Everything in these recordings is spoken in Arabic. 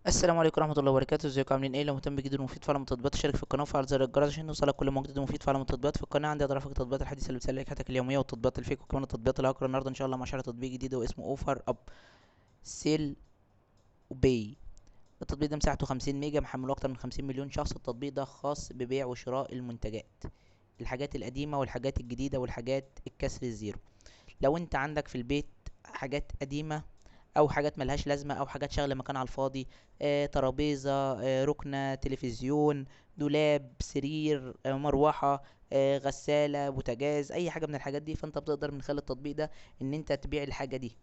السلام عليكم ورحمة الله وبركاته. ازيكم عاملين ايه؟ لو مهتم بجديد ومفيد فعلا من تطبيقات اشترك في القناة وفعل زر الجرس عشان يوصلك كل ما جديد ومفيد فعلا من تطبيقات في القناة. عندي اضرافك التطبيقات الحديثة اللي بتسهل لك حياتك اليومية والتطبيقات الفيك وكمان التطبيقات الهاكر. النهارده ان شاء الله مع شرح تطبيق جديد واسمه اوفر اب سيل وباي. التطبيق ده مساحته 50 ميجا، محمله اكتر من 50 مليون شخص. التطبيق ده خاص ببيع وشراء المنتجات، الحاجات القديمة والحاجات الجديدة والحاجات الكسر الزيرو. لو انت عندك في البيت حاجات قديمة او حاجات ملهاش لازمه او حاجات شغله مكان على الفاضي، ترابيزه، ركنه، تلفزيون، دولاب، سرير، مروحه، غساله، بوتاجاز، اي حاجه من الحاجات دي، فانت بتقدر من خلال التطبيق ده ان انت تبيع الحاجه دي.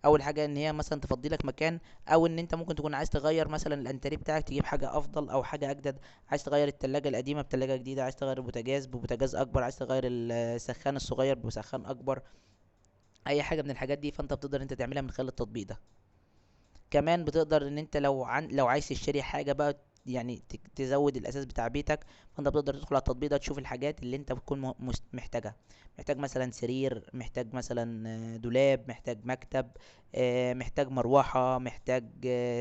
اول حاجه ان هي مثلا تفضي لك مكان، او ان انت ممكن تكون عايز تغير مثلا الانتريه بتاعك تجيب حاجه افضل او حاجه اجدد. عايز تغير التلاجة القديمه بتلاجة جديده، عايز تغير البوتاجاز ببوتاجاز اكبر، عايز تغير السخان الصغير بسخان اكبر. اي حاجه من الحاجات دي فانت بتقدر انت تعملها من خلال التطبيق ده. كمان بتقدر ان انت لو عايز تشتري حاجه بقى، يعني تزود الاساس بتاع بيتك، فانت بتقدر تدخل على التطبيق ده تشوف الحاجات اللي انت بتكون محتاجها. محتاج مثلا سرير، محتاج مثلا دولاب، محتاج مكتب، محتاج مروحه، محتاج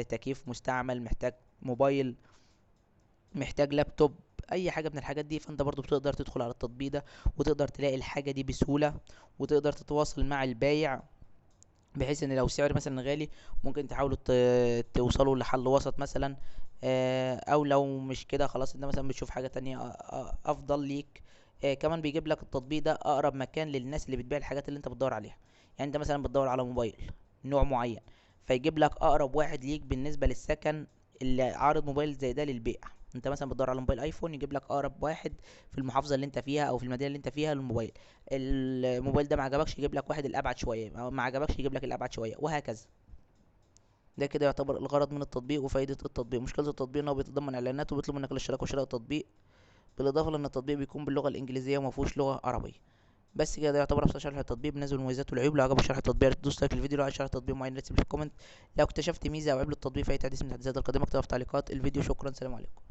تكييف مستعمل، محتاج موبايل، محتاج لابتوب. اي حاجه من الحاجات دي فانت برضو بتقدر تدخل على التطبيق ده وتقدر تلاقي الحاجه دي بسهوله، وتقدر تتواصل مع البايع بحيث ان لو سعر مثلا غالي ممكن تحاولوا توصلوا لحل وسط مثلا. او لو مش كده خلاص انت مثلا بتشوف حاجة تانية افضل ليك. كمان بيجيب لك التطبيق ده اقرب مكان للناس اللي بتبيع الحاجات اللي انت بتدور عليها. يعني انت مثلا بتدور على موبايل نوع معين، فيجيب لك اقرب واحد ليك بالنسبة للسكن اللي عارض موبايل زي ده للبيع. انت مثلا بتدور على موبايل ايفون، يجيب لك اقرب واحد في المحافظة اللي انت فيها او في المدينة اللي انت فيها للموبايل. الموبايل ده ما عجبكش يجيب لك واحد الابعد شويه، ما عجبكش يجيب لك الابعد شويه، وهكذا. ده كده يعتبر الغرض من التطبيق وفائده التطبيق. مشكله التطبيق ان هو بيتضمن اعلانات وبيطلب منك الاشتراك وشراء التطبيق، بالاضافه لان التطبيق بيكون باللغه الانجليزيه وما فيهوش لغه عربيه. بس كده، ده يعتبر ابسط شرح التطبيق بالنسبه للمميزات والعيوب. لو عجبك شرح التطبيق تدوس لايك للفيديو. لو عايز شرح التطبيق معين تسيب لي في الكومنت. لو اكتشفت ميزه او عيب للتطبيق في اي تحديث من التحديثات القادمه اكتبها في تعليقات الفيديو. شكرا، سلام عليكم.